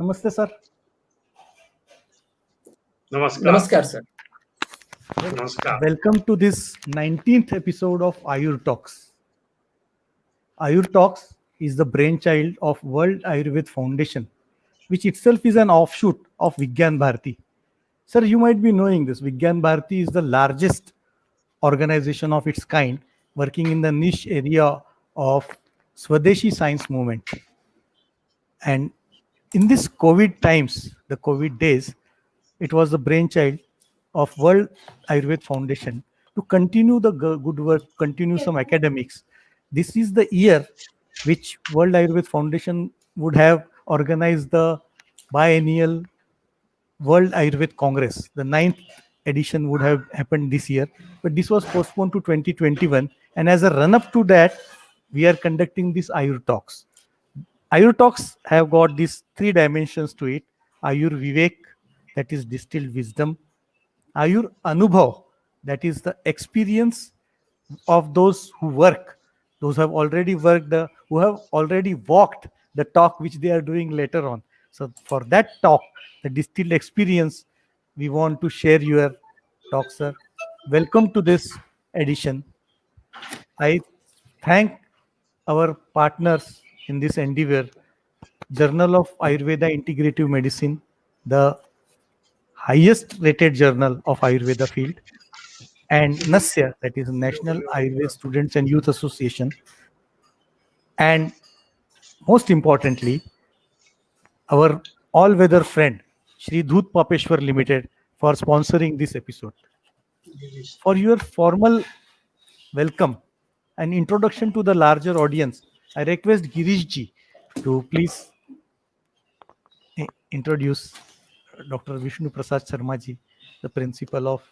Namaste, sir. Namaskar. Namaskar, sir. Namaskar. Welcome to this 19th episode of AYUR Talks. AYUR Talks is the brainchild of World Ayurveda Foundation, which itself is an offshoot of Vigyan Bharati. Sir, you might be knowing this. Vigyan Bharati is the largest organization of its kind working in the niche area of Swadeshi science movement. And in this COVID times, the COVID days, it was the brainchild of World Ayurveda Foundation to continue the good work, continue some academics. This is the year which World Ayurveda Foundation would have organized the biennial World Ayurveda Congress. The 9th edition would have happened this year, but this was postponed to 2021. And as a run-up to that, we are conducting this AYUR Talks. AYUR Talks have got these three dimensions to it. AYUR Vivek, that is distilled wisdom. AYUR Anubhav, that is the experience of those who work, those who have already worked, who have already walked the talk which they are doing later on. So for that talk, the distilled experience, we want to share your talk, sir. Welcome to this edition. I thank our partners in this endeavor, Journal of Ayurveda Integrative Medicine, the highest rated journal of Ayurveda field, and NASYA, that is National Ayurveda Students and Youth Association, and most importantly, our all-weather friend, Shri Dhut Papeshwar Limited, for sponsoring this episode. For your formal welcome and introduction to the larger audience, I request Girish ji to please introduce Dr. Vishnu Prasad Sharma ji, the principal of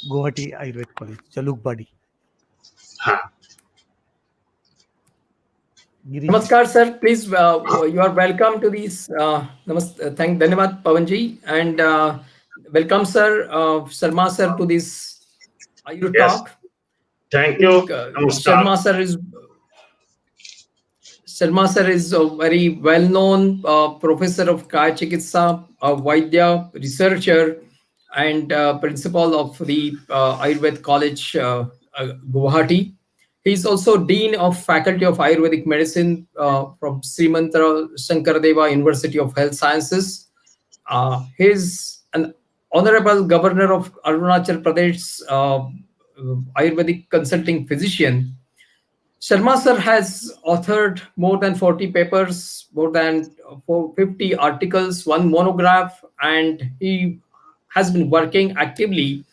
Guwahati Ayurveda College, Jalukbadi. Namaskar, sir. Please, you are welcome to these. Thank Dhanyavad Pavanji, and welcome, sir, Sarma sir, to this AYUR talk. Thank you. Sharma sir is a very well-known professor of Kaya Chikitsa, a Vaidya researcher, and principal of the Ayurveda College, Guwahati. He is also Dean of Faculty of Ayurvedic Medicine from Srimanta Shankaradeva University of Health Sciences. He is an Honorable Governor of Arunachal Pradesh Ayurvedic Consulting Physician. Sharma sir has authored more than 40 papers, more than 450 articles, one monograph, and he has been working actively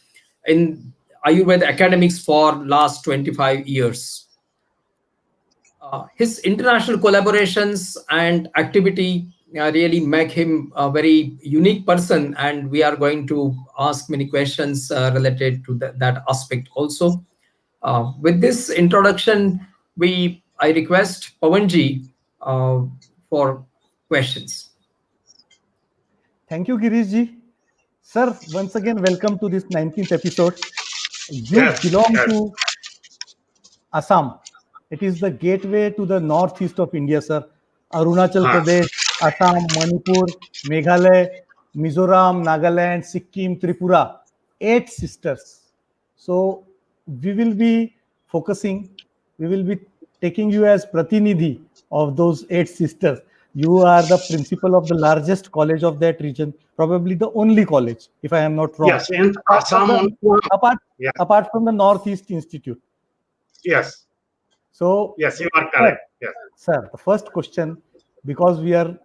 in Ayurveda academics for last 25 years. His international collaborations and activity really make him a very unique person, and we are going to ask many questions related to that aspect also. With this introduction, I request Pavanji for questions. Thank you, Girish ji. Sir, once again, welcome to this 19th episode. You belong to Assam. It is the gateway to the northeast of India, sir. Arunachal Pradesh, Assam, Manipur, Meghalaya, Mizoram, Nagaland, Sikkim, Tripura. 8 sisters. So we will be taking you as Pratinidhi of those 8 sisters. You are the principal of the largest college of that region, probably the only college, if I am not wrong. Yes, in Assam. Apart from the Northeast Institute. Yes. So, yes, you are correct. Yes. Sir, the first question, because we are,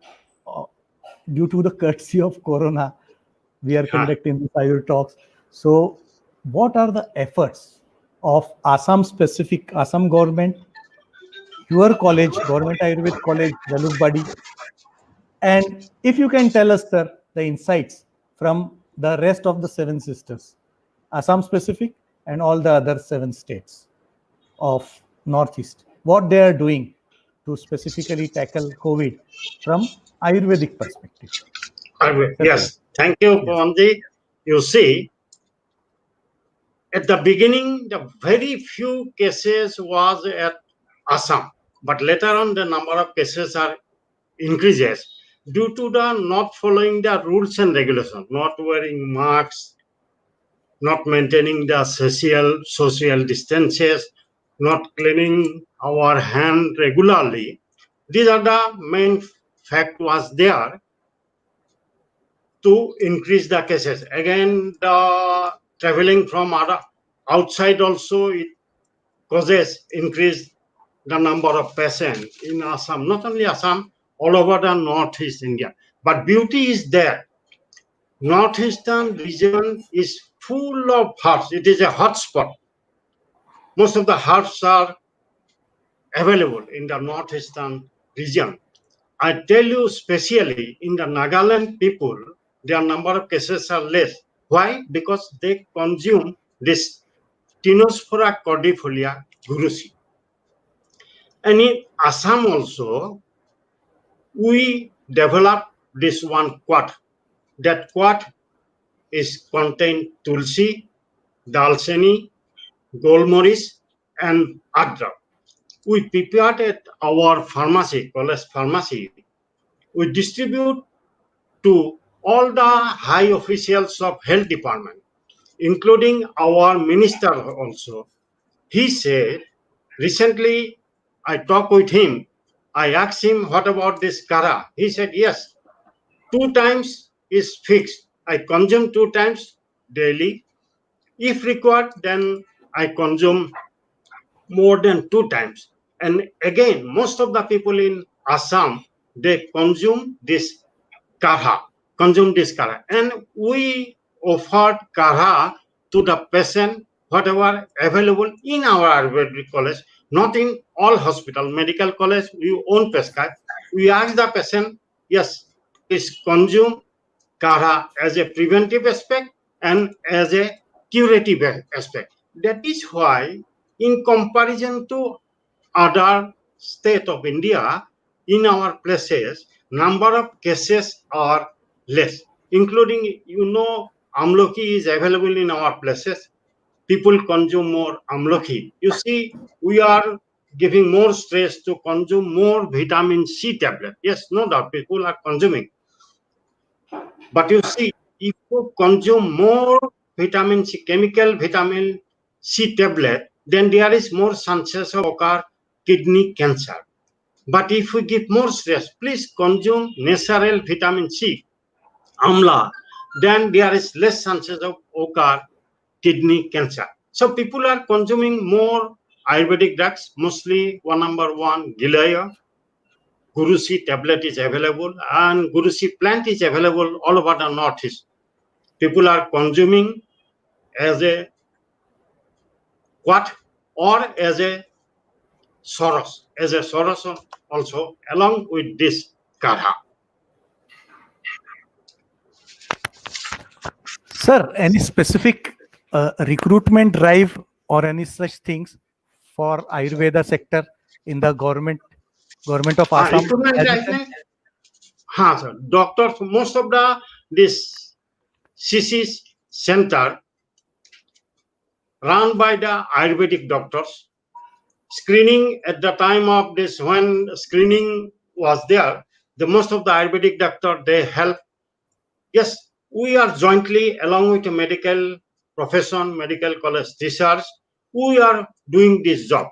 due to the courtesy of Corona, we are conducting the AYUR Talks. So, what are the efforts of Assam government, your college, Government Ayurveda College, Jalukbadi, and if you can tell us, sir, the insights from the rest of the 7 sisters, Assam specific and all the other 7 states of Northeast, what they are doing to specifically tackle COVID from Ayurvedic perspective. Yes, thank you, Pavanji. You see, at the beginning, the very few cases was at Assam, but later on the number of cases are increases. due to the not following the rules and regulations, not wearing masks, not maintaining the social distances, not cleaning our hand regularly. These are the main fact was there to increase the cases. Again, the traveling from outside also it causes increase the number of patients in Assam. Not only Assam, all over the northeast India. But beauty is there. Northeastern region is full of herbs. It is a hotspot. Most of the herbs are available in the northeastern region. I tell you, especially in the Nagaland people, their number of cases are less. Why? Because they consume this Tinospora cordifolia gurusi. And in Assam also, we developed this one quat. That quat is contain tulsi, dalchini, golmoris, and adrak. We prepared at our pharmacy, college pharmacy. We distribute to all the high officials of health department, including our minister also. He said, recently I talked with him. I asked him, what about this Kadha? He said, yes, 2 times is fixed. I consume 2 times daily. If required, then I consume more than 2 times. And again, most of the people in Assam, they Kadha, consume this Kadha. And we offered Kadha to the patient, whatever available in our Ayurvedic college, not in all hospital, medical college, we own prescribe. We ask the patient, yes, please consume Kadha as a preventive aspect and as a curative aspect. That is why, in comparison to other state of India, in our places, number of cases are less, including, amloki is available in our places. People consume more amloki. You see, we are giving more stress to consume more vitamin C tablet. Yes, no doubt, people are consuming. But you see, if you consume more vitamin C, chemical vitamin C tablet, then there is more chances of occur kidney cancer. But if we give more stress, please consume natural vitamin C, amla, then there is less chances of occur kidney cancer. So people are consuming more Ayurvedic drugs, mostly number one, Gilaya, Gurusi tablet is available, and Gurusi plant is available all over the northeast. People are consuming as a quat or as a soros also, along with this Kadha. Sir, any specific recruitment drive or any such things for Ayurveda sector in the government of Assam? Recruitment As you drive said, में sir, doctors, most of the this CC's center run by the Ayurvedic doctors. Screening at the time of this, when screening was there, the most of the Ayurvedic doctor they help. Yes, we are jointly along with the medical profession, medical college research, we are doing this job.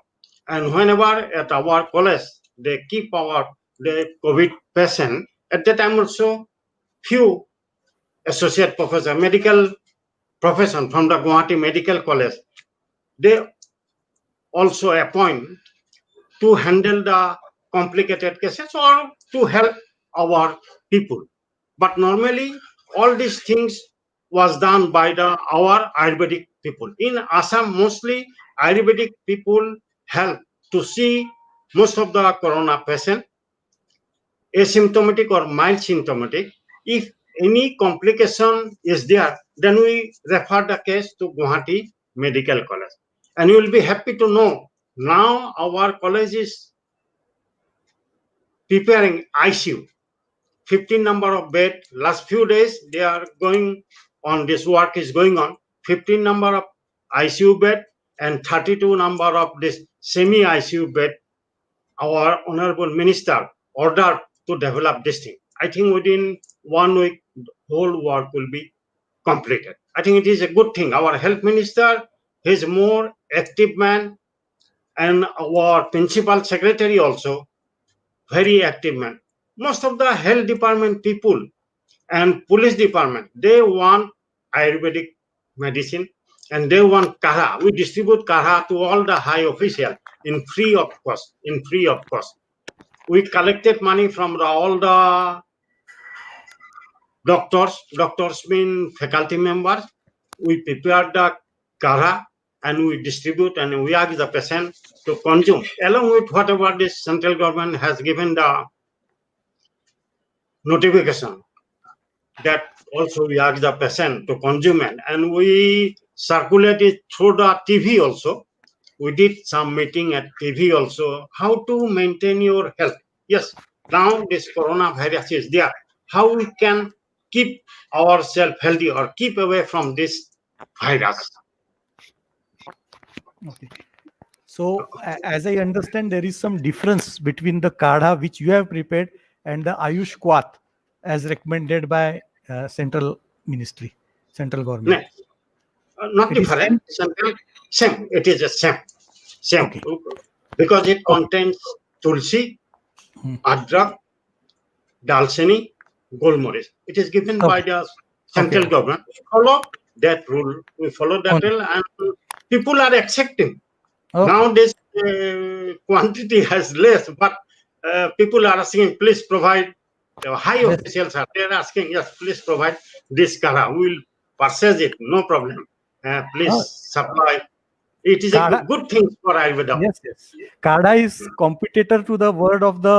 And whenever at our college they keep the COVID patient, at that time also few associate professor, medical profession from the Guwahati Medical College, they also appoint to handle the complicated cases or to help our people. But normally, all these things was done by our Ayurvedic people. In Assam, mostly Ayurvedic people help to see most of the corona patient, asymptomatic or mild symptomatic. If any complication is there, then we refer the case to Guwahati Medical College. And you will be happy to know now our college is preparing ICU, 15 number of bed. Last few days they are going on, this work is going on. 15 number of ICU bed and 32 number of this semi ICU bed. Our honorable minister ordered to develop this thing. I think within 1 week, whole work will be completed. I think it is a good thing. Our health minister is more active man, and our principal secretary also very active man. Most of the health department people and police department, they want Ayurvedic medicine and they want Kadha. We distribute Kadha to all the high officials in free of cost. In free of cost, we collected money from all the doctors. Doctors mean faculty members. We prepare the Kadha and we distribute and we ask the patient to consume along with whatever this central government has given the notification, that also we ask the patient to consume it and we circulate it through the TV also. We did some meeting at TV also, how to maintain your health. Yes, now this coronavirus is there. How we can keep ourselves healthy or keep away from this virus. Okay. So, as I understand, there is some difference between the kadha which you have prepared and the Ayush Kwat as recommended by central ministry, central government. No, not It is different. same. Same. It is the same. Same. Okay. Because it Okay. contains tulsi, Hmm. adrak, dalchini, golmoris. It is given by Okay. the Okay. central government. We follow that rule. We follow that Only. rule, and people are accepting. Okay. Now this quantity has less, but people are asking, please provide. The high Yes. officials are there asking, yes, please provide this kara. We will purchase it, no problem. Please Uh, supply. It is a kadha. good thing for Ayurveda. Yes. Yes. Kadha is competitor to the word of the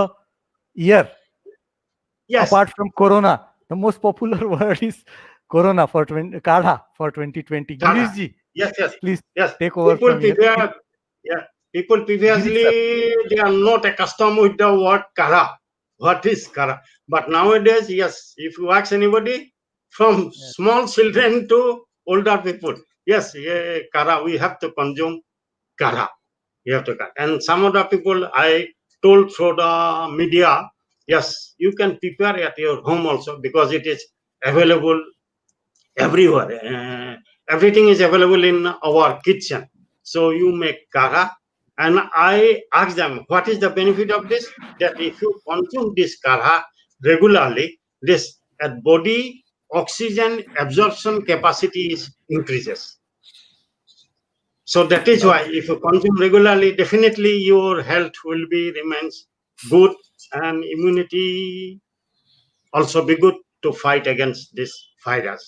year. Yes, Apart from Corona, the most popular word is Corona for Kadha for 2020. kara. Girish ji, Yes. please Yes, take over people from here. prepare. Yeah, people Girish sir. previously they are not accustomed with the word kara. What is kara? But nowadays, yes, if you ask anybody, from Yes. small children to older people, yes, yeah, kara. We have to consume kara. You have to cut. And some of the people I told through the media, yes, you can prepare at your home also because it is available everywhere. Everything is available in our kitchen. So you make kaha. And I ask them, what is the benefit of this? That if you consume this kaha regularly, this body oxygen absorption capacity is increases. So that is why Okay. if you consume regularly, definitely your health will be remains good and immunity also be good to fight against this virus.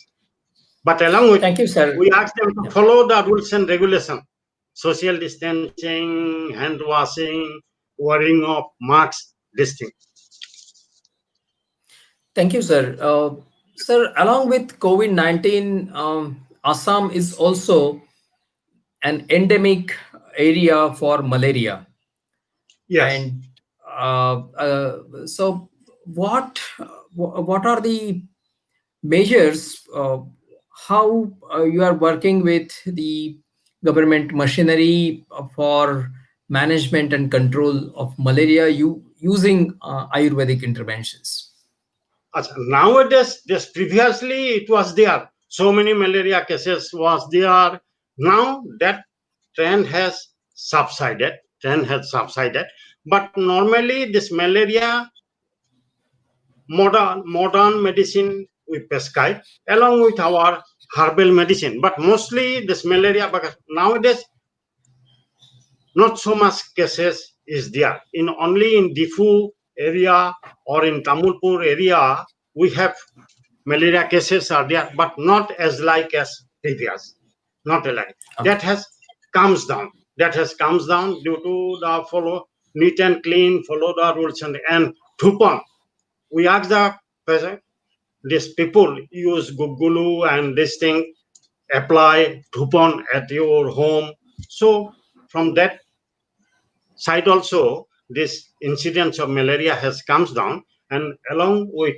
But along with, Thank you, sir. we ask them to Yeah. follow the rules and regulation, social distancing, hand washing, wearing of masks, this thing. Thank you, sir. Sir, along with COVID-19, Assam is also an endemic area for malaria. Yes. And so, what are the measures? How you are working with the government machinery for management and control of malaria, you using Ayurvedic interventions? Nowadays, this previously it was there. So many malaria cases was there. Now that trend has subsided. Trend has subsided. But normally this malaria modern medicine we prescribe along with our herbal medicine. But mostly this malaria because nowadays not so much cases is there. In only in Difu area or in Tamulpur area we have malaria cases are there, but not as like as previous. Not alike. Okay. That has comes down. That has comes down due to the follow neat and clean, follow the rules and Thupon. We ask the person, these people use Gugulu and this thing apply Thupon at your home. So from that side also, this incidence of malaria has comes down, and along with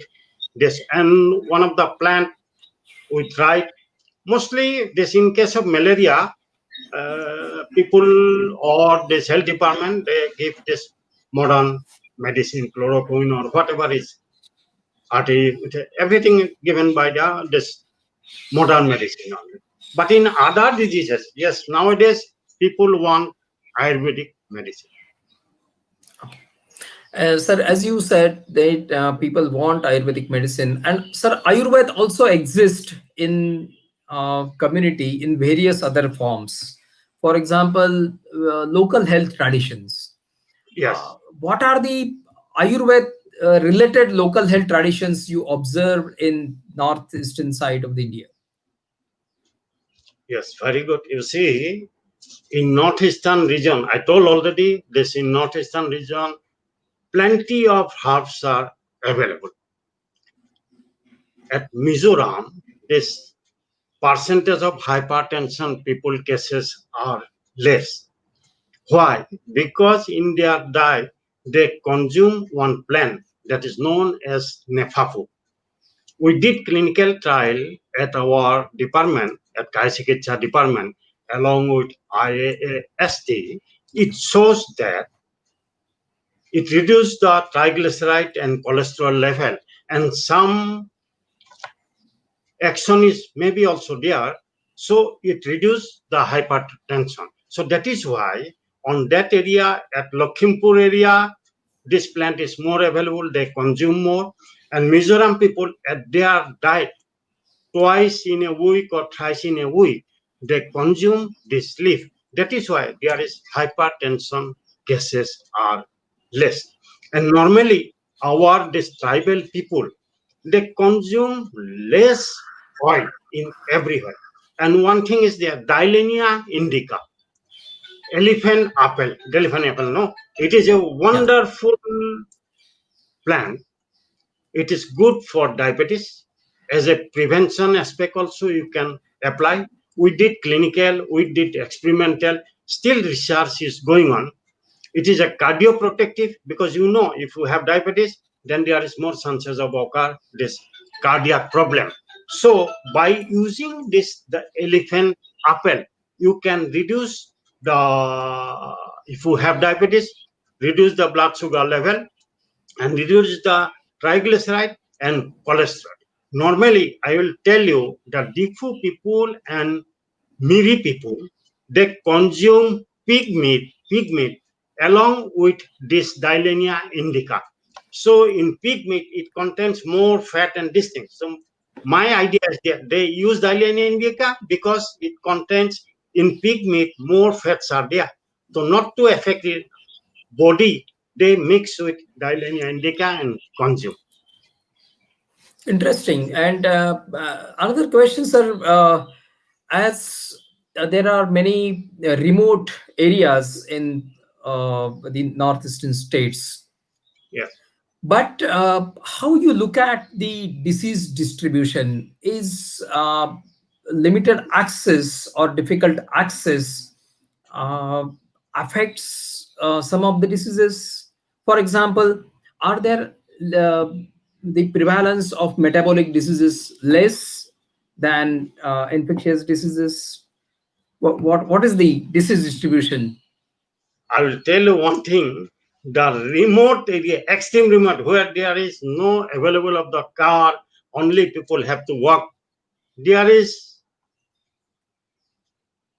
this, and one of the plant we tried mostly this in case of malaria, people or this health department they give this modern medicine, chloroquine or whatever is everything given by this modern medicine only. But in other diseases, yes, nowadays people want Ayurvedic medicine. Sir, as you said, that people want Ayurvedic medicine, and sir, Ayurveda also exists in community in various other forms. For example, local health traditions. Yes, What are the Ayurveda related local health traditions you observe in northeastern side of the India? yes, very good. You see, in northeastern region, I told already this in northeastern region, plenty of herbs are available. At Mizoram, this percentage of hypertension people cases are less. Why? Because in their diet, they consume one plant that is known as nefafu. We did clinical trial at our department, at Kaisikitsa department, along with IAST. It shows that it reduced the triglyceride and cholesterol level, and some action is maybe also there. So it reduced the hypertension. So that is why on that area, at Lakhimpur area, this plant is more available, they consume more. And Mizoram people at their diet, twice in a week or thrice in a week, they consume this leaf. That is why there is hypertension cases are less. And normally, our this tribal people, they consume less oil in everywhere. And one thing is there, Dilenia indica, elephant apple, no? It is a Yeah. wonderful plant. It is good for diabetes. As a prevention aspect also you can apply. We did clinical, we did experimental, still research is going on. It is a cardioprotective because if you have diabetes, then there is more chances of occur this cardiac problem. So by using the elephant apple, you can reduce the if you have diabetes, reduce the blood sugar level and reduce the triglyceride and cholesterol. Normally, I will tell you that Difu people and Miri people, they consume pig meat along with this Dilenia indica. So in pig meat, it contains more fat and these things. So my idea is that they use Dilenia indica because it contains in pig meat more fats are there. So not to affect the body, they mix with Dilenia indica and consume. Interesting. And another question, sir, as there are many remote areas in the northeastern states, Yes. but how you look at the disease distribution is limited access or difficult access uh, affects some of the diseases. For example, are there uh, the prevalence of metabolic diseases less than infectious diseases? What is the disease distribution? I will tell you one thing. The remote area, extreme remote, where there is no available of the car, only people have to walk. There is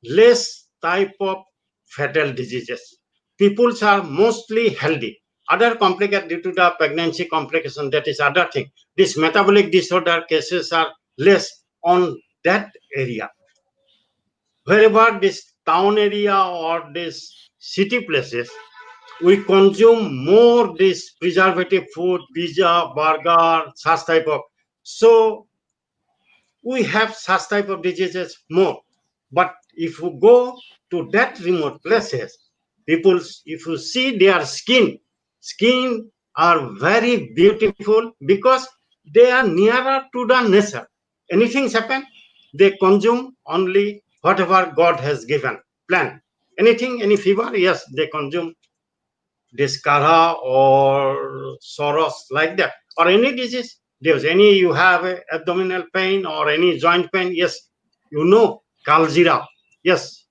less type of fatal diseases. People are mostly healthy. Other complicated due to the pregnancy complication, that is other thing. This metabolic disorder cases are less on that area. Wherever this town area or this city places, we consume more this preservative food, pizza, burger, such type of. So we have such type of diseases more. But if you go to that remote places, people, if you see their skin are very beautiful because they are nearer to the nature. Anything happen, they consume only whatever God has given. Plant. Anything, any fever, yes, they consume this Kadha or Soros like that, or any disease. There's any you have a abdominal pain or any joint pain, yes, Kalzira, yes,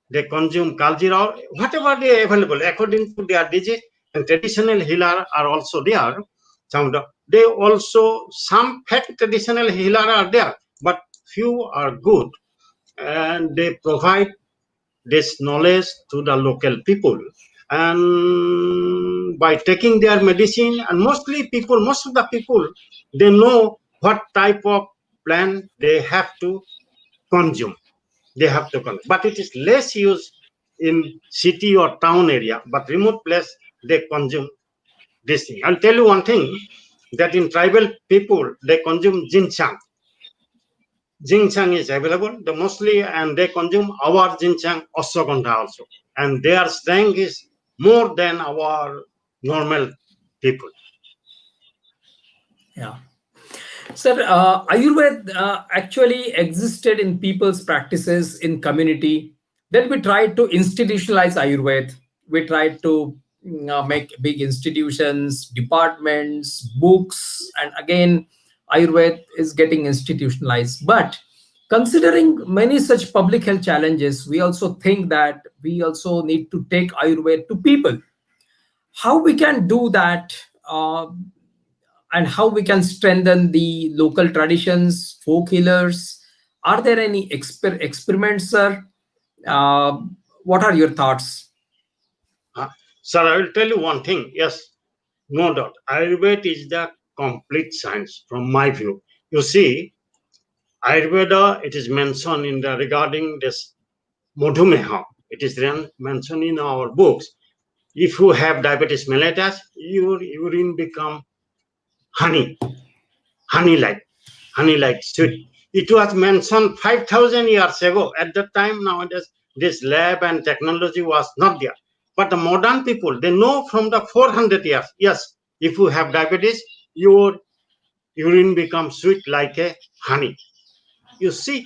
they consume Kalzira, whatever they available according to their disease, and traditional healer are also there. Some of they also, some fake traditional healer are there, but few are good, and they provide this knowledge to the local people. And by taking their medicine, and most of the people, they know what type of plant they have to consume. But it is less used in city or town area, but remote place they consume this thing. I'll tell you one thing, that in tribal people they consume ginseng. Ginseng is available the mostly, and they consume our ginseng ashwagandha also, and their strength is more than our normal people. Yeah. Sir, Ayurveda actually existed in people's practices in community. Then we tried to institutionalize Ayurveda. We tried to make big institutions, departments, books, and again, Ayurveda is getting institutionalized. But considering many such public health challenges, we also think that we also need to take Ayurveda to people. How we can do that? And how we can strengthen the local traditions, folk healers. Are there any experiments, sir? Uh, what are your thoughts? Uh, Sir, I will tell you one thing. Yes, no doubt. Ayurveda is the complete science from my view. You see, Ayurveda, it is mentioned in the regarding this Madhumeha. It is then mentioned in our books. If you have diabetes mellitus, your urine become honey, honey like, honey like sweet. It was mentioned 5,000 years ago. At that time, nowadays, this lab and technology was not there. But the modern people, they know from the 400 years, yes, if you have diabetes, your urine becomes sweet like a honey. You see,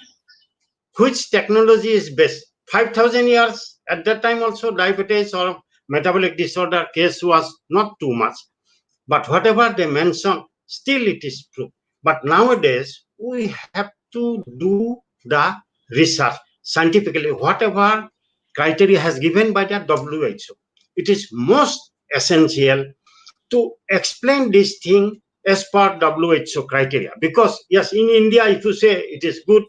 which technology is best? 5,000 years at that time also, diabetes or metabolic disorder case was not too much. But whatever they mention, still it is true. But nowadays, we have to do the research scientifically, whatever criteria has given by the WHO. It is most essential to explain this thing as per WHO criteria. Because yes, in India, if you say it is good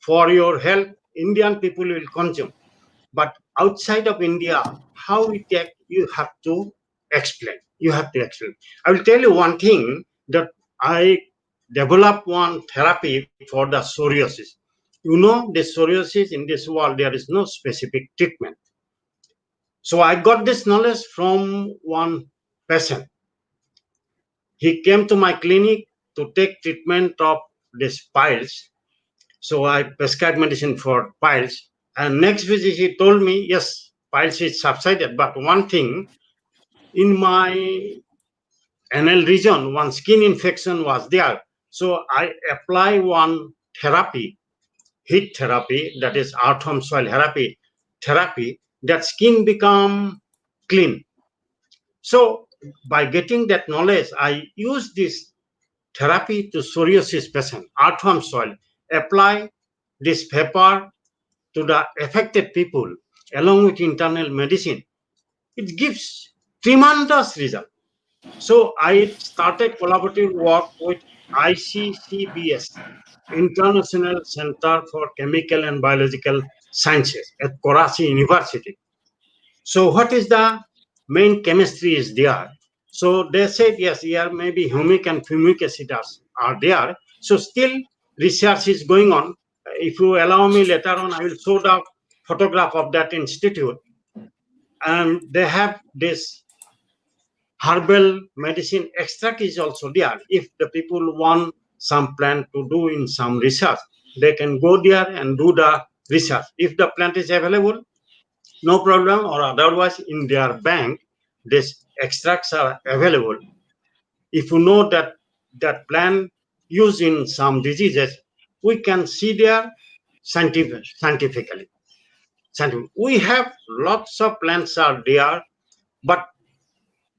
for your health, Indian people will consume. But outside of India, how we take, you have to explain. You have to explain. I will tell you one thing, that I developed one therapy for the psoriasis. You know, the psoriasis in this world, there is no specific treatment. So I got this knowledge from one patient. He came to my clinic to take treatment of these piles. So I prescribed medicine for piles. And next visit, he told me, yes, piles is subsided. But one thing, in my anal region, one skin infection was there. So I apply one therapy, heat therapy, that is earthworm soil therapy, that skin become clean. So by getting that knowledge, I use this therapy to psoriasis patient, earthworm soil, apply this paper to the affected people along with internal medicine. It gives tremendous result. So I started collaborative work with ICCBS, International Center for Chemical and Biological Sciences at Karachi University. So what is the main chemistry is there? So they said, yes, here maybe humic and fumic acid are there. So still research is going on. If you allow me later on, I will show the photograph of that institute. And they have this herbal medicine extract is also there. If the people want some plant to do in some research, they can go there and do the research. If the plant is available, no problem, or otherwise in their bank, these extracts are available. If you know that that plant used in some diseases, we can see there scientifically. We have lots of plants are there, but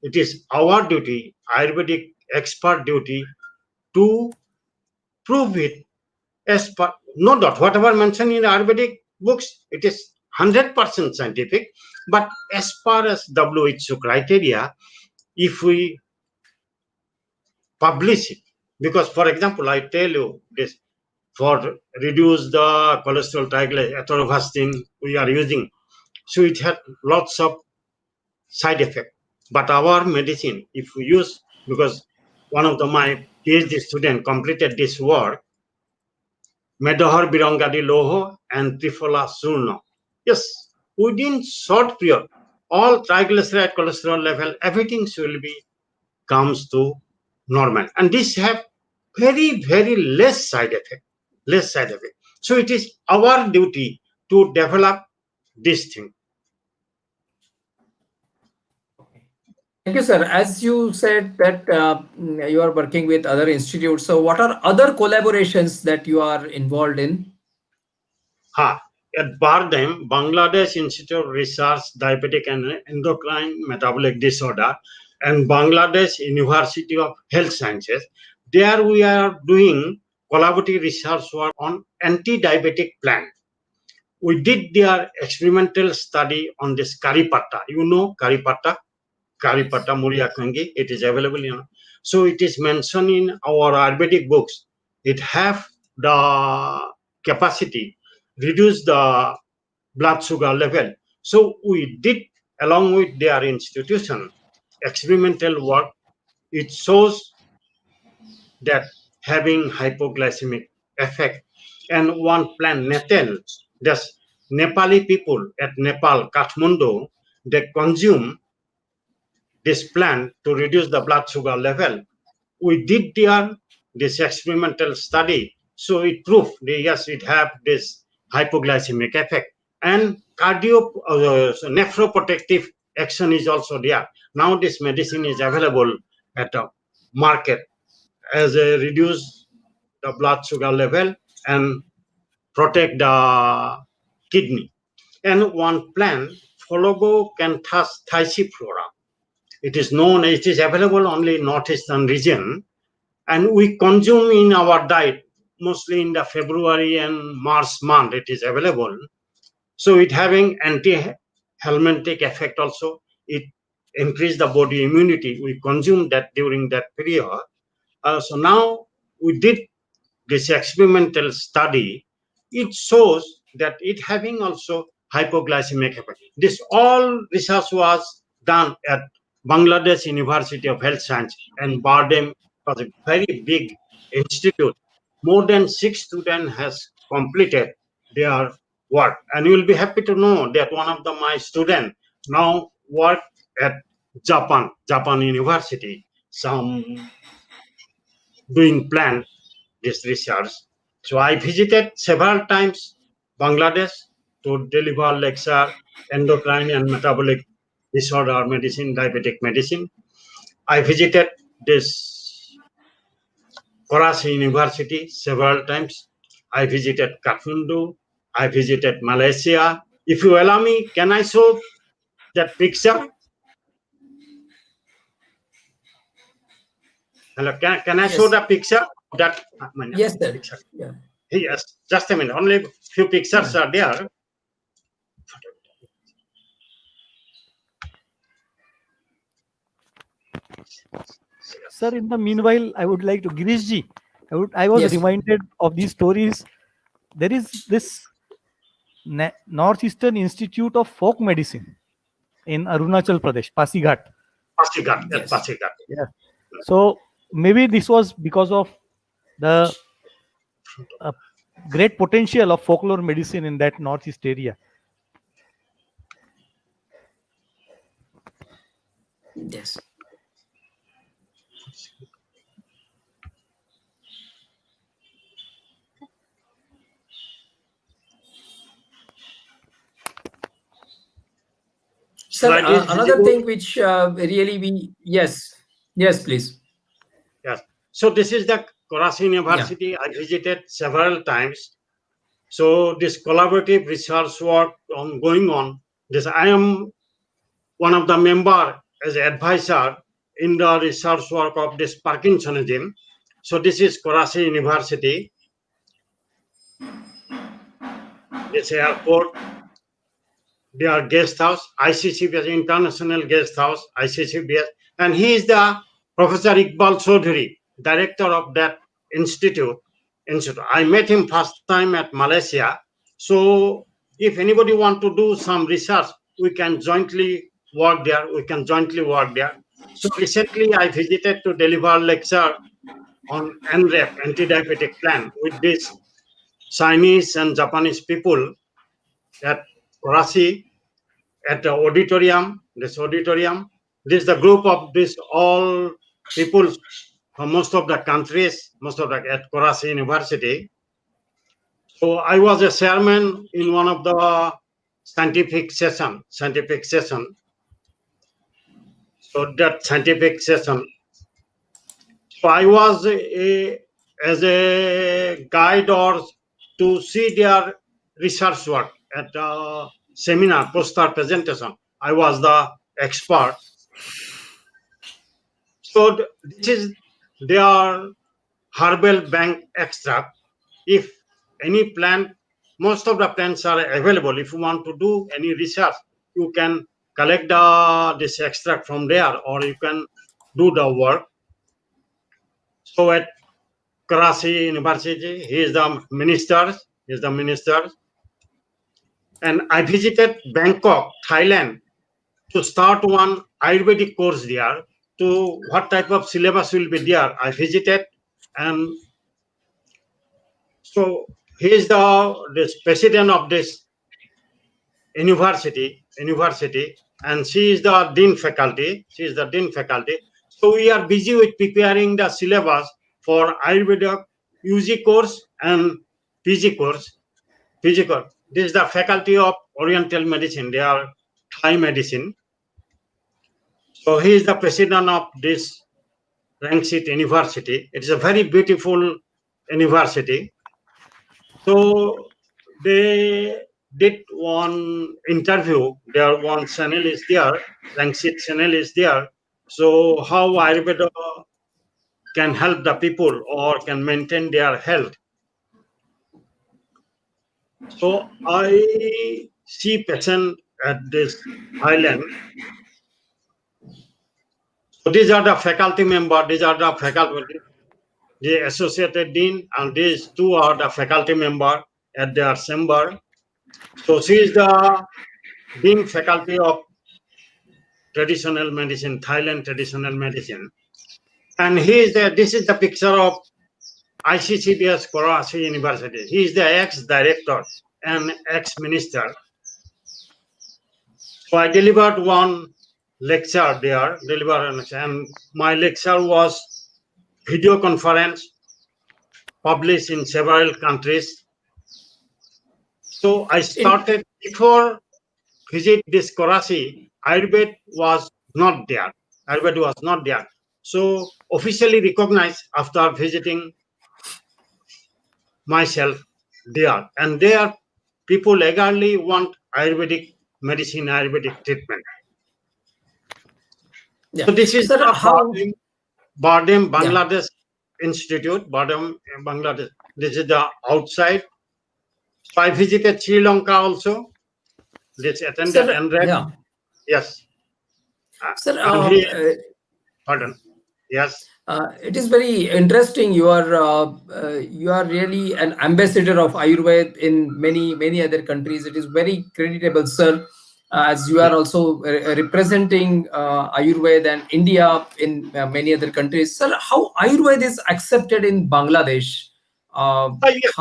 it is our duty, Ayurvedic expert duty, to prove it as per, no doubt, whatever mentioned in Ayurvedic books, it is 100% scientific. But as far as WHO criteria, if we publish it. Because, for example, I tell you this, for reduce the cholesterol triglyceride, atorvastatin we are using. So it had lots of side effect. But our medicine, if we use, because one of my PhD student completed this work, Medohar Birangadi Loho and Trifola Surno. Yes, within short period, all triglyceride, cholesterol level, everything will be comes to normal. And this have very, very less side effect, less side effect. So it is our duty to develop this thing. Thank you, sir. As you said that you are working with other institutes, so what are other collaborations that you are involved in? At Bardem, Bangladesh Institute of Research, Diabetic and Endocrine Metabolic Disorder, and Bangladesh University of Health Sciences, there we are doing collaborative research work on anti-diabetic plant. We did their experimental study on this Karipata. You know Karipata? Yes. Karipata Muriakangi. It is available, So it is mentioned in our Ayurvedic books. It have the capacity, reduce the blood sugar level. So we did, along with their institution, experimental work. It shows that having hypoglycemic effect. And one plant, Netel, that's Nepali people at Nepal, Kathmandu, they consume this plant to reduce the blood sugar level. We did this experimental study, so it proved yes, it have this hypoglycemic effect, and nephroprotective action is also there. Now this medicine is available at the market as a reduce the blood sugar level and protect the kidney. And one plant, Phlogocanthus thyssiflora, it is known, it is available only in northeastern region, and we consume in our diet mostly in the February and March month. It is available, so it having anti-helminthic effect also. It increase the body immunity. We consume that during that period. So now we did this experimental study. It shows that it having also hypoglycemic effect. This all research was done at Bangladesh University of Health Science, and Bardem was a very big institute. More than 6 students has completed their work, and you will be happy to know that one of my students now work at Japan University, some doing plant this research. So I visited several times Bangladesh to deliver lecture, endocrine and metabolic disorder medicine, diabetic medicine. I visited this Karachi University several times. I visited Kathmandu. I visited Malaysia. If you allow me, can I show that picture? Hello, can I show Yes. the picture? That Yes, sir. picture. Yeah. Yes, just a minute. Only few pictures Yeah. are there. Sir, in the meanwhile, I would like to Girishji. I was Yes. reminded of these stories. There is this Northeastern Institute of Folk Medicine in Arunachal Pradesh, Pasighat. Pasigat, at Yes. Pasigat. Yeah. So maybe this was because of the uh, great potential of folklore medicine in that northeast area. Yes. Sir, Slide is another visible. thing which really yes, please. Yes. So this is the Karachi Yeah. University. I visited several times. So this collaborative research work going on. This I am one of the member as advisor in the research work of this Parkinsonism. So this is Karachi University. This airport, their guest house, ICCBS International Guest House, ICCBS, and he is the Professor Iqbal Chaudhary. director of that institute. I met him first time at Malaysia. So if anybody want to do some research, we can jointly work there. So recently I visited to deliver a lecture on NREP, anti-diabetic plan, with this Chinese and Japanese people at Karachi, at the auditorium. This is the group of this all people from most of the countries, at Karachi University. So I was a chairman in one of the scientific session. So that scientific session, so I was as a guide or to see their research work at the seminar, poster presentation. I was the expert. So this is their herbal bank extract. If any plant, most of the plants are available. If you want to do any research, you can collect this extract from there, or you can do the work. So at Karachi University, he is the minister. And I visited Bangkok, Thailand, to start one Ayurvedic course there. To what type of syllabus will be there, I visited, and so he is this president of this university, and she is the dean faculty. So we are busy with preparing the syllabus for Ayurveda UG course and PG course. This is the faculty of Oriental Medicine. They are Thai medicine. So he is the president of this Rangsit University. It is a very beautiful university. So they did one interview. There one channel is there, Rangsit channel is there. So how Ayurveda can help the people or can maintain their health. So I see patient at this island. So these are the faculty member. The associated dean, and these two are the faculty member at their chamber. So she is the dean faculty of traditional medicine, Thailand traditional medicine. And this is the picture of ICCBS Karachi University. He is the ex-director and ex-minister. So I delivered one lecture there, and my lecture was video conference published in several countries. So I started before visit this Karachi, Ayurveda was not there. So officially recognized after visiting myself there. And there people eagerly want Ayurvedic medicine, Ayurvedic treatment. Yeah. So this is Sir, Bardem Bangladesh Institute, Bardem Bangladesh. This is the outside. So I visited Sri Lanka also. This attended NREP. Yeah. Yes. Sir, Pardon. Yes. it is very interesting. You are really an ambassador of Ayurveda in many other countries. It is very creditable, sir, as you are also representing Ayurveda and India in many other countries. Sir, how Ayurveda is accepted in Bangladesh? Yes.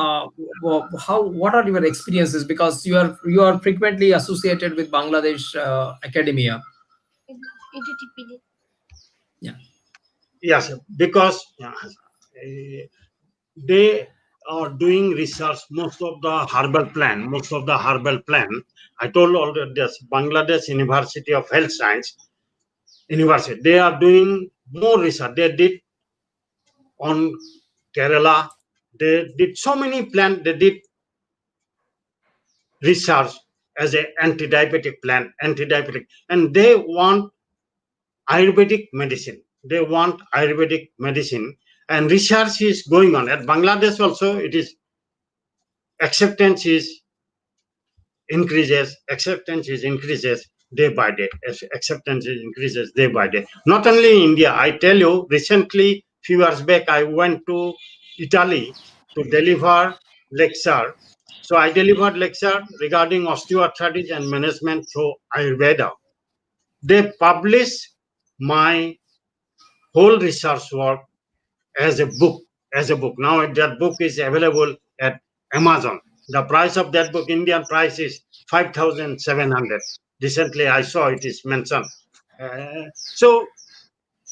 What are your experiences? Because you are frequently associated with Bangladesh academia. Yeah. Yes, because they are doing research. Most of the herbal plan. I told already this Bangladesh University of Health Science University. They are doing more research. They did on Kerala. They did so many plans. They did research as a anti-diabetic plan, and they want Ayurvedic medicine. And research is going on. At Bangladesh also, it is acceptance is increases day by day. Not only in India, I tell you, recently few years back, I went to Italy to deliver lecture. So I delivered lecture regarding osteoarthritis and management through Ayurveda. They published my whole research work as a book. Now that book is available at Amazon. The price of that book, Indian price, is 5,700. Recently, I saw it is mentioned. So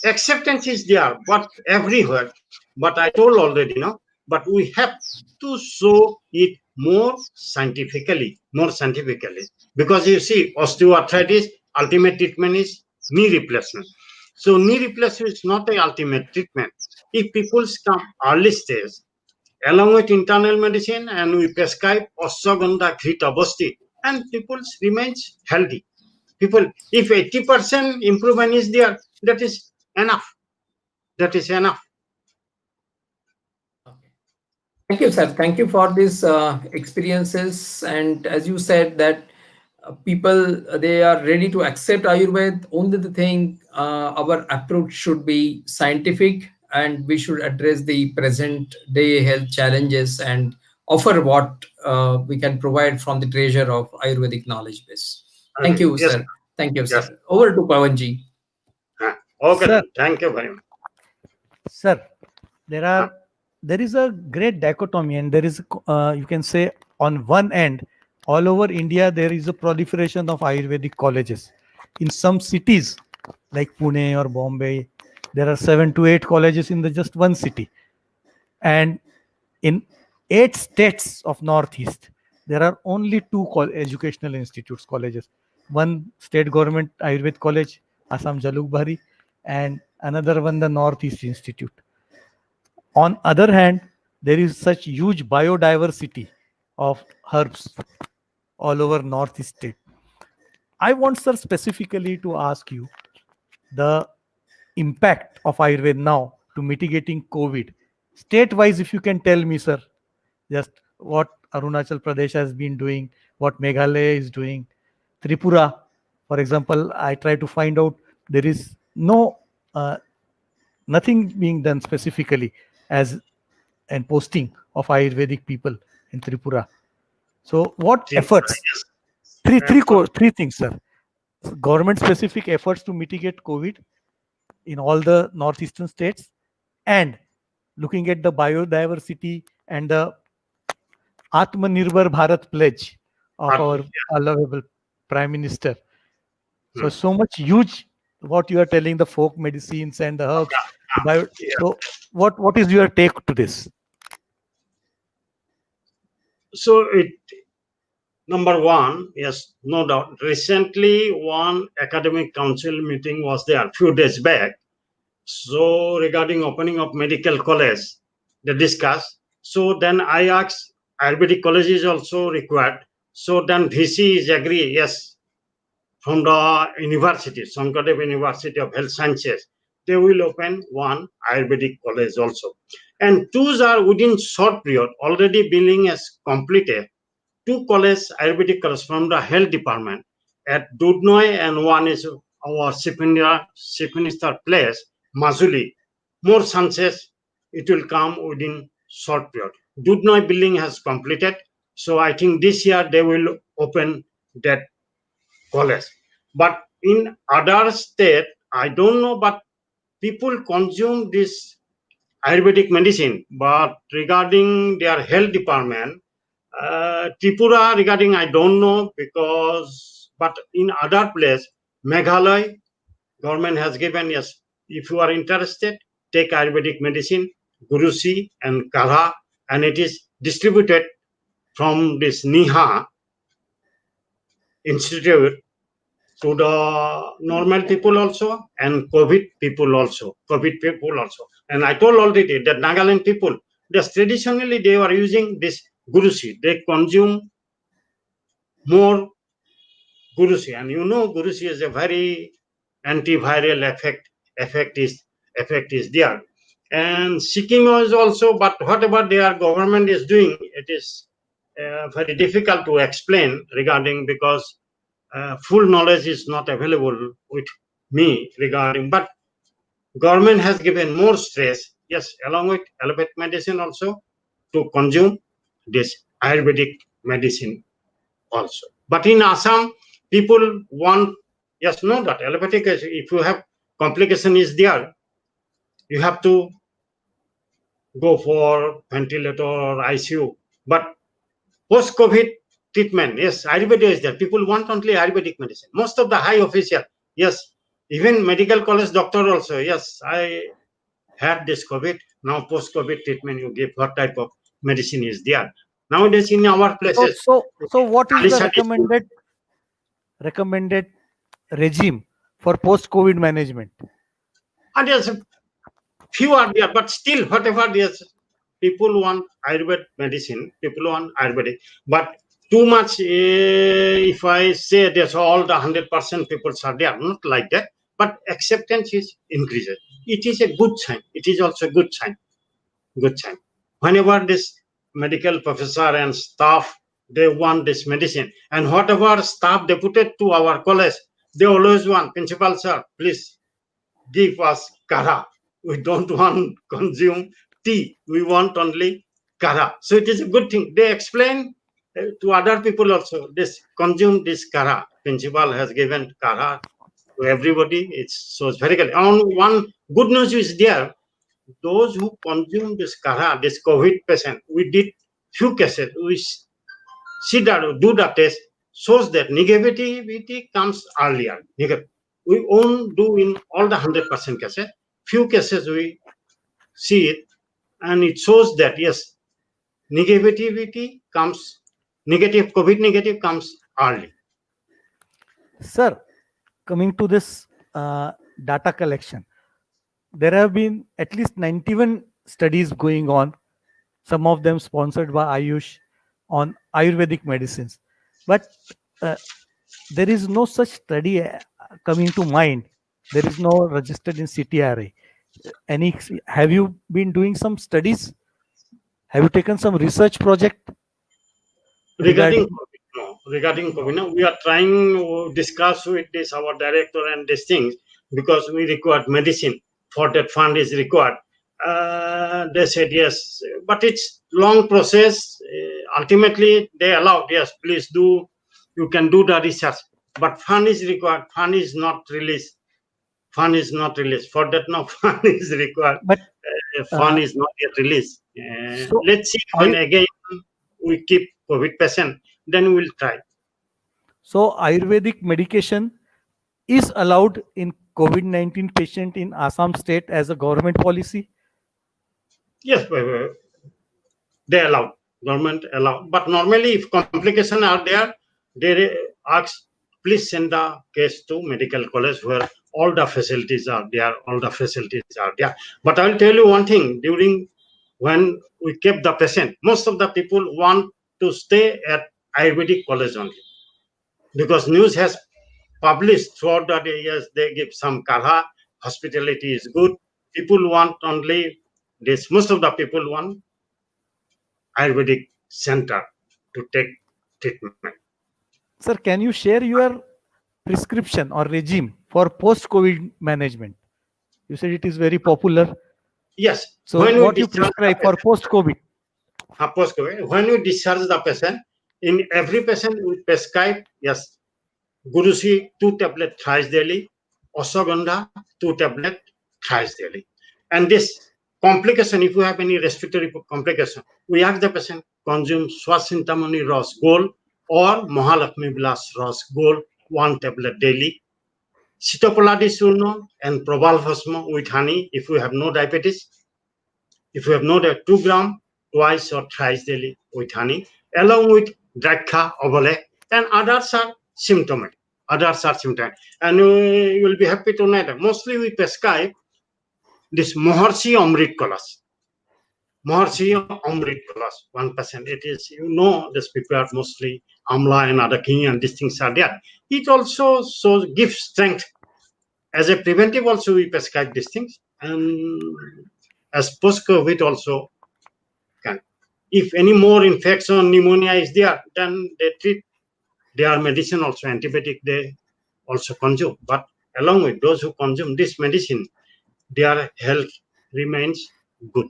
acceptance is there, but everywhere. But I told already, no. But we have to show it more scientifically, because you see, osteoarthritis ultimate treatment is knee replacement. So knee replacement is not the ultimate treatment. If people come early stage, along with internal medicine, and we prescribe ashwagandha, ghita, basti, and people remains healthy. People, if 80% improvement is there, that is enough. That is enough. Okay. Thank you, sir. Thank you for these experiences. And as you said, that people they are ready to accept Ayurveda. Only the thing, our approach should be scientific, and we should address the present day health challenges and offer what we can provide from the treasure of Ayurvedic knowledge base. Thank Okay. you, Yes. sir. Thank you, Yes. sir. Over to Pawanji. Okay Sir, then. Thank you very much. sir, there Uh, are there is a great dichotomy, and there is you can say, on one end, all over India there is a proliferation of Ayurvedic colleges. In some cities like Pune or Bombay, there are 7 to 8 colleges in the just one city, and in 8 states of Northeast, there are only two educational institutes, colleges. One state government Ayurved college, Assam Jalukbari, and another one the Northeast Institute. On other hand, there is such huge biodiversity of herbs all over Northeast state. I want, sir, specifically to ask you the impact of Ayurveda now to mitigating COVID. State-wise, if you can tell me, sir, just what Arunachal Pradesh has been doing, what Meghalaya is doing, Tripura, for example, I try to find out, there is uh, nothing being done specifically as and posting of Ayurvedic people in Tripura. So, what Tripura, efforts? yes. Absolutely. Three things, sir. Government specific efforts to mitigate COVID in all the northeastern states, and looking at the biodiversity and the Atmanirbhar Bharat pledge of our lovable Prime Minister. So, Hmm. so much huge what you are telling, the folk medicines and the herbs. Yeah. So, what is your take to this? So number one, yes, no doubt. Recently, one academic council meeting was there a few days back. So regarding opening of medical college, they discussed. So then I asked, Ayurvedic college is also required. So then VC is agree, yes, from the university, Sankadev University of Health Sciences, they will open one Ayurvedic college also. And two are within short period, already billing has completed. Two college, Ayurvedic college from the health department at Dudnoy, and one is our Sipinista place, Mazuli. More chances it will come within short period. Dudnoy billing has completed. So I think this year they will open that college. But in other state, I don't know, but people consume this Ayurvedic medicine. But regarding their health department, Tripura regarding I don't know, because but in other place, Meghalaya government has given, yes, if you are interested, take Ayurvedic medicine, Gurusi and Kadha, and it is distributed from this Niha Institute to the normal people also and COVID people also. And I told already that Nagaland people, just traditionally they were using this Gurusi. They consume more Gurusi, and you know Gurusi is a very antiviral effect is there. And Sikkim is also, but whatever their government is doing, it is very difficult to explain regarding, because full knowledge is not available with me regarding. But government has given more stress. yes, along with allopathic medicine also, to consume this Ayurvedic medicine also. But in Assam, people want, yes, no, that allopathic, if you have complication is there, you have to go for ventilator or ICU. But post-COVID treatment, yes, Ayurveda is there. People want only Ayurvedic medicine. Most of the high official, yes, even medical college doctor also, yes, I had this COVID. Now post-COVID treatment, you give what type of medicine is there. Nowadays in our So, places, so what is the Alisha is good. recommended regime for post-COVID management? And yes, few are there, but still, whatever yes, people want Ayurvedic medicine, people want Ayurvedic, but too much. If I say there's all the 100% people are there, not like that, but acceptance is increases. It is a good sign. It is also a good sign. Good sign. Whenever this medical professor and staff they want this medicine, and whatever staff they put it to our college, they always want principal sir, please give us Kadha. We don't want consume tea. We want only Kadha. So it is a good thing. They explain to other people also. This consume this Kadha. Principal has given Kadha to everybody. So it's very good. And one good news is there. Those who consume this Kadha, this COVID patient, we did few cases. We see that do the test shows that negativity comes earlier. We won't do in all the 100% cases. Few cases we see it, and it shows that yes, negativity comes negative. COVID negative comes early. Sir, coming to this data collection, there have been at least 91 studies going on, some of them sponsored by Ayush, on Ayurvedic medicines. But uh, there is no such study coming to mind. There is no registered in CTRA. Any? Have you been doing some studies? Have you taken some research project Regarding regarding? COVID, no, regarding COVID, no, we are trying to discuss with this our director and these things because we required medicine for that fund is required. They said yes, but it's long process. Ultimately, they allowed yes, please do. You can do the research, but fund is required. Fund is not released. Fund is not released. For that, no fund is required. But Fund uh, is not yet released. so, Let's see when I again we keep COVID patient, then we'll try. so Ayurvedic medication is allowed in COVID-19 patient in Assam state as a government policy. Yes, they allow. Government allow. But normally, if complications are there, they ask, please send the case to medical college where all the facilities are there. All the facilities are there. But I'll tell you one thing. During when we kept the patient, most of the people want to stay at Ayurvedic college only because news has published throughout the day. Yes, they give some Kadha. Hospitality is good. People want only this. Most of the people want Ayurvedic center to take treatment. Sir, can you share your prescription or regime for post-COVID management? You said it is very popular. Yes, So, when we what you discharge the prescribe for patient, post-COVID? when we discharge the patient, in every patient we prescribe yes, Gurusi 2 tablet thrice daily, Ashwagandha 2 tablet thrice daily. And this complication, if you have any respiratory complication, we ask the patient consume Swasintamani Ras Gold or Mahalakshmi Vilas Ras Gold 1 tablet daily. Sitopoladi Surno and Probalbhasma with honey if you have no diabetes. If you have no diabetes, 2 gram twice or thrice daily with honey, along with Drakha, Obole, and others are symptomatic. Others are symptomatic. And you will be happy to know that mostly we prescribe this Maharshi Amrit Kalas. Maharshi Amrit Kalas, 1%. It is, this prepared mostly Amla and other king and these things are there. It also gives strength. As a preventive also we prescribe these things, and as post-COVID also can. If any more infection, pneumonia is there, then they treat their medicine also, antibiotic they also consume. But along with those who consume this medicine, their health remains good.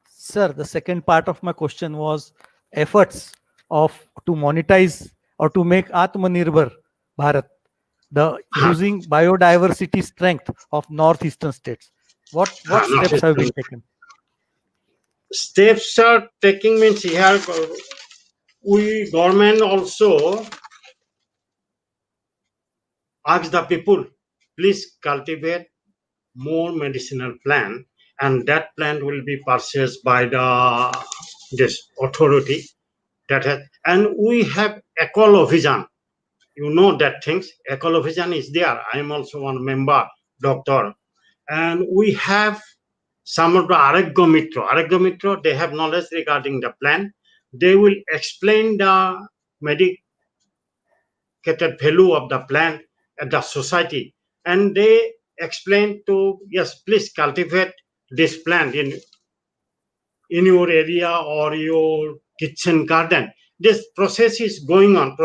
Sir, the second part of my question was efforts of to monetize or to make Atmanirbhar Bharat, the using biodiversity strength of northeastern states. What Not steps have been taken? steps are taking means here we government also ask the people, please cultivate more medicinal plant, and that plant will be purchased by the this authority that has, and we have Ecolo Vision. You know that things. Ecolo Vision is there. I am also one member, doctor, and we have some of the Aragya Mitra. Aragya Mitra, they have knowledge regarding the plant. They will explain the medical value of the plant at the society, and they explain to, yes, please cultivate this plant in your area or your kitchen garden. This process is going on,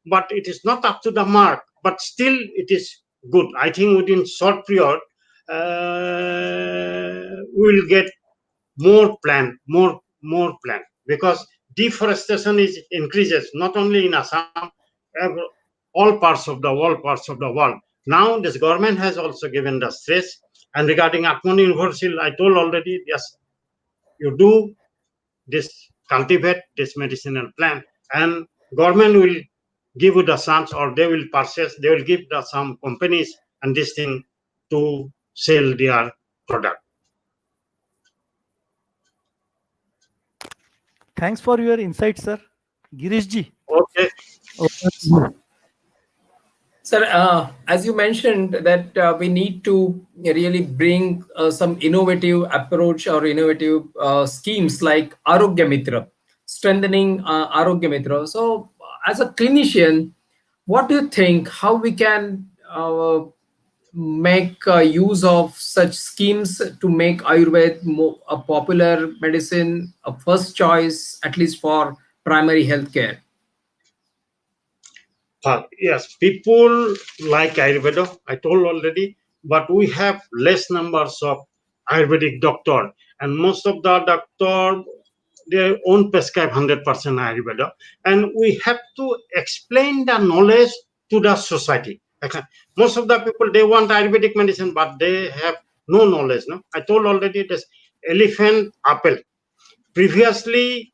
but it is not up to the mark, but still it is good. I think within short period we will get more plant, because deforestation is increases not only in Assam, parts of the world. Now this government has also given the stress, and regarding Atmanirbhar, I told already, yes, you do this, cultivate this medicinal plant, and government will give you the chance, or they will purchase, they will give the some companies and this thing to sell their product. Thanks for your insight, sir. Girish ji, Okay. over to you. Sir, as you mentioned that we need to really bring some innovative approach or innovative schemes like Arogya Mitra, strengthening Arogya Mitra. So, as a clinician, what do you think? How we can make use of such schemes to make Ayurveda more, a popular medicine, a first choice, at least for primary healthcare? Yes, people like Ayurveda, I told already, but we have less numbers of Ayurvedic doctor, and most of the doctor, they own prescribe 100% Ayurveda, and we have to explain the knowledge to the society. Okay. Most of the people, they want Ayurvedic medicine, but they have no knowledge. No, I told already this elephant apple. Previously,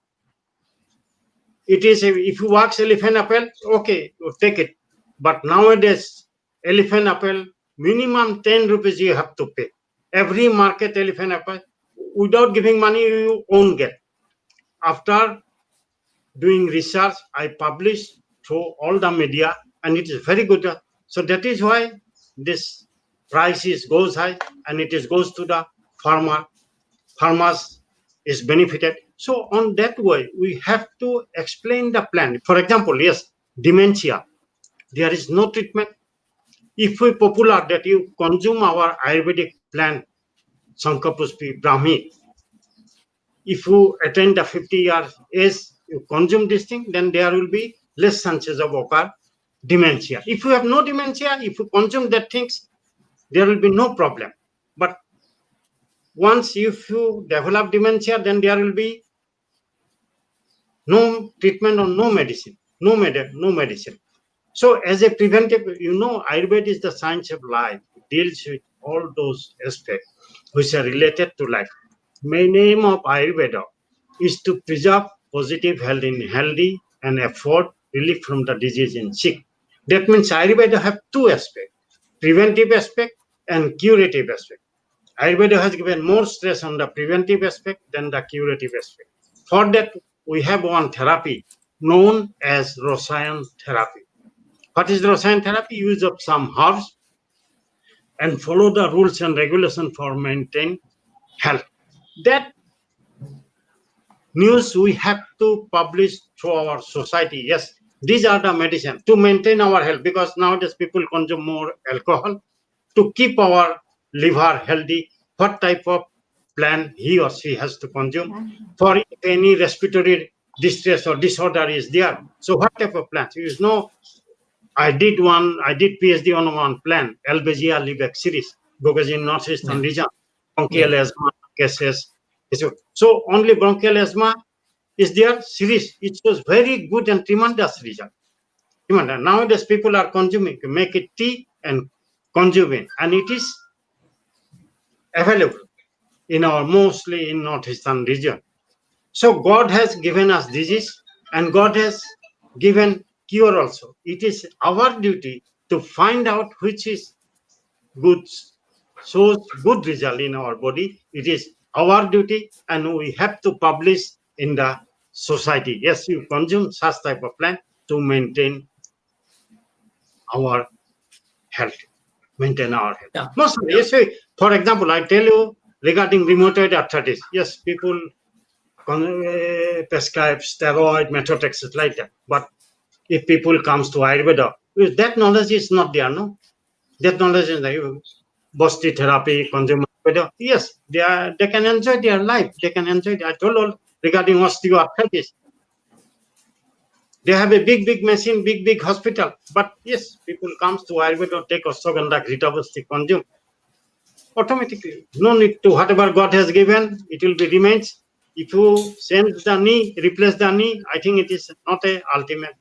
it is if you wax elephant apple, okay, you take it. But nowadays, elephant apple minimum 10 rupees you have to pay. Every market elephant apple, without giving money, you won't get. After doing research, I publish through all the media, and it is very good. So that is why this price is goes high, and it is goes to the farmer. Farmers is benefited. So on that way, we have to explain the plan. For example, yes, dementia. There is no treatment. If we popular that you consume our Ayurvedic plant, Sankapuspi, Brahmi, if you attain the 50 years age, you consume this thing, then there will be less chances of occur dementia. If you have no dementia, if you consume that things, there will be no problem. But once if you develop dementia, then there will be no treatment or no medicine, no medicine. So as a preventive, Ayurveda is the science of life. It deals with all those aspects which are related to life. Main aim of Ayurveda is to preserve positive health in healthy and afford relief from the disease in sick. That means Ayurveda have two aspects, preventive aspect and curative aspect. Ayurveda has given more stress on the preventive aspect than the curative aspect. For that, we have one therapy known as Rasayan therapy. What is Rasayan therapy? Use of some herbs and follow the rules and regulation for maintain health. That news we have to publish through our society. Yes, these are the medicine to maintain our health, because nowadays people consume more alcohol. To keep our liver healthy, what type of plant he or she has to consume. For if any respiratory distress or disorder is there, so what type of plant? I did PhD on one plant, Albizia libex series, because in northeastern Yeah. region. bronchial asthma cases. So only bronchial asthma is their series. It was very good and tremendous result. Nowadays people are consuming, make it tea and consume it, and it is available in our mostly in northeastern region. So God has given us disease and God has given cure also. It is our duty to find out which is good, shows good result in our body. It is our duty and we have to publish in the society. Yes, you consume such type of plant to maintain our health. Maintain our health. Yeah. Mostly, yes, for example, I tell you regarding rheumatoid arthritis. Yes, people prescribe steroid, methotrexate like that. But if people comes to Ayurveda, that knowledge is not there, no? That knowledge is there. Basti therapy, consumer Ayurveda. Yes, they can enjoy their life. They can enjoy. I told all regarding osteoarthritis. They have a big machine, big hospital. But yes, people comes to Ayurveda, take Ashwagandha, Gritavasti, consume. Automatically, no need to whatever God has given, it will be remains. If you change the knee, replace the knee, I think it is not a ultimate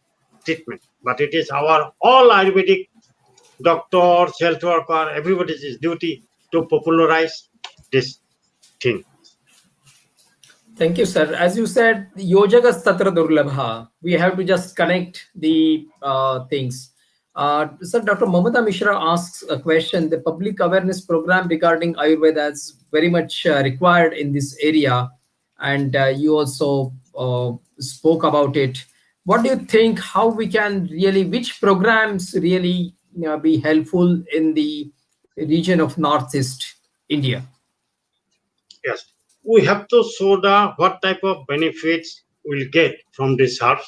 treatment, but it is our all Ayurvedic doctors, health worker, everybody's duty to popularize this thing. Thank you, sir. As you said, yojagas tatra durlabha. We have to just connect the things. Sir, Dr. Mamata Mishra asks a question. The public awareness program regarding Ayurveda is very much required in this area. And you also spoke about it. What do you think, how we can really, which programs really be helpful in the region of Northeast India? Yes, we have to show the what type of benefits we'll get from this herbs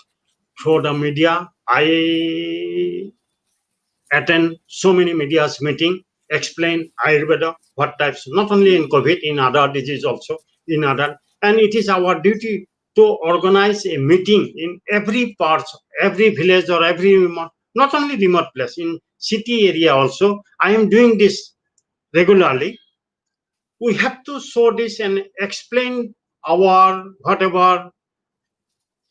through the media. I attend so many media's meeting, explain Ayurveda, what types, not only in COVID, in other disease also, in other, and it is our duty to organize a meeting in every part, every village or every remote, not only remote place, in city area also. I am doing this regularly. We have to show this and explain our whatever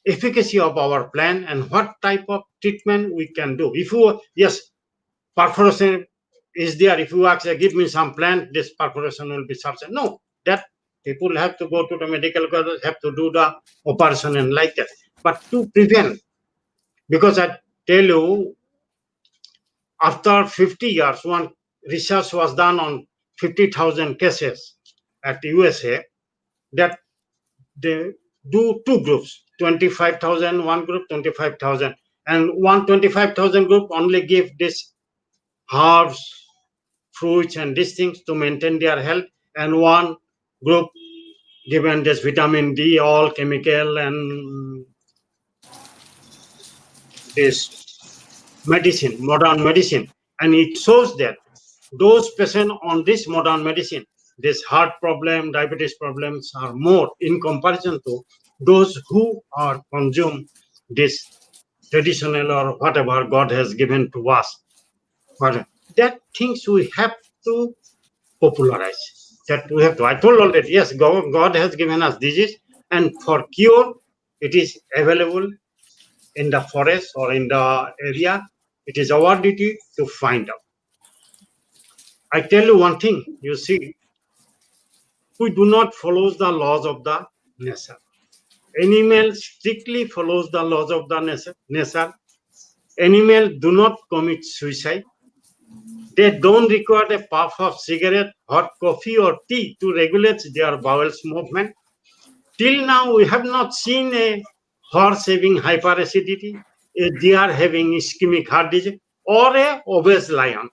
efficacy of our plan and what type of treatment we can do. If you, yes, perforation is there. If you ask, give me some plant, this perforation will be sufficient. No, that people have to go to the medical college, have to do the operation and like that. But to prevent, because I tell you, after 50 years, one research was done on 50,000 cases at USA that they do two groups, 25,000 one group, 25,000, and 125,000 group only give this herbs, fruits and these things to maintain their health, and one group given this vitamin D, all chemical and this medicine, modern medicine, and it shows that those patients on this modern medicine, this heart problem, diabetes problems are more in comparison to those who are consume this traditional or whatever God has given to us. But that things we have to popularize. That we have to. I told already, yes, God has given us disease, and for cure, it is available in the forest or in the area. It is our duty to find out. I tell you one thing, you see, we do not follow the laws of the nature. Animal strictly follows the laws of the nature. Animal do not commit suicide. They don't require a puff of cigarette, hot coffee or tea to regulate their bowels movement. Till now, we have not seen a horse having hyperacidity, a deer having ischemic heart disease, or a obese lion.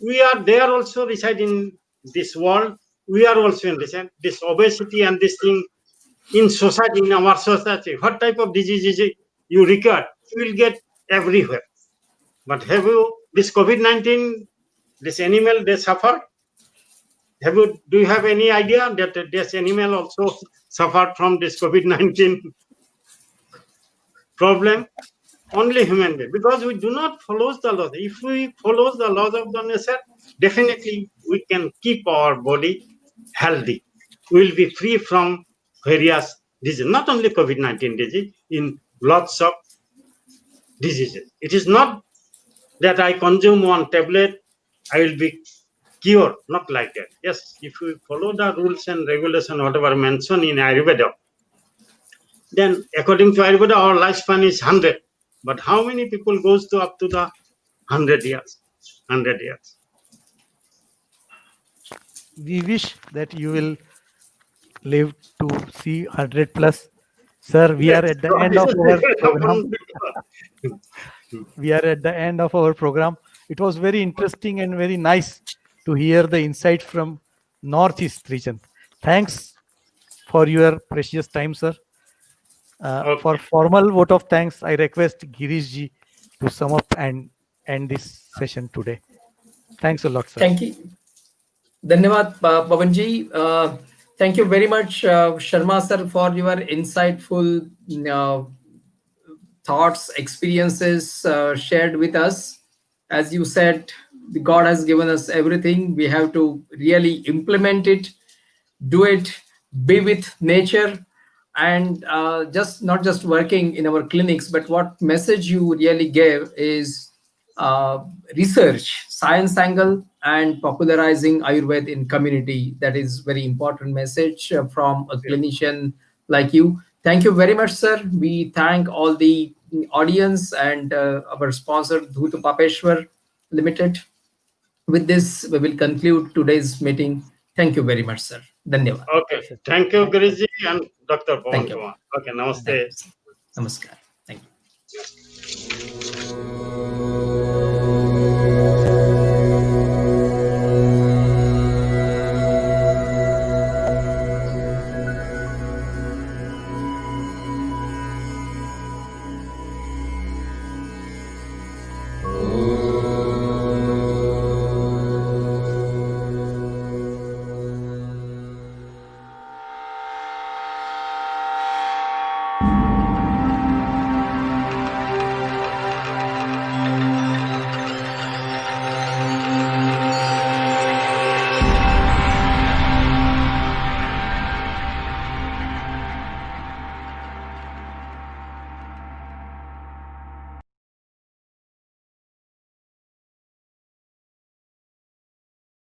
We are there also reside in this world. We are also in this obesity and this thing in society, in our society. What type of disease is it you record? You will get everywhere. But have you this COVID-19? This animal they suffer. Do you have any idea that this animal also suffered from this COVID-19 problem? Only human being, because we do not follow the laws. If we follow the laws of the nature, definitely we can keep our body healthy. We will be free from various diseases, not only COVID-19 disease, in lots of diseases. It is not that I consume one tablet, I will be cured, not like that. Yes, if we follow the rules and regulation, whatever mentioned in Ayurveda, then according to Ayurveda, our lifespan is 100. But how many people goes to up to the 100 years? 100 years. We wish that you will live to see 100 plus. Sir, we are Yes, at the God end of is our program. upon people. We are at the end of our program. It was very interesting and very nice to hear the insight from Northeast region. Thanks for your precious time, sir. For Okay. formal vote of thanks, I request Girish ji to sum up and end this session today. Thanks a lot, sir. Thank you. Dhanyavad, Pavanji. Thank you very much, Sharma sir, for your insightful thoughts, experiences shared with us. As you said, the God has given us everything. We have to really implement it, do it, be with nature, and just not just working in our clinics, but what message you really gave is research, science angle, and popularizing Ayurveda in community. That is very important message from a clinician like you. Thank you very much, sir. We thank all the audience and our sponsor, Dhutu Papeshwar Limited. With this, we will conclude today's meeting. Thank you very much, sir. Dhanyavad. Okay. Yes, sir. Thank you, Thank you. Guriji and Dr. Thank Pawan you. Kumar. Okay, Thank namaste. you, sir. Namaskar. Thank you.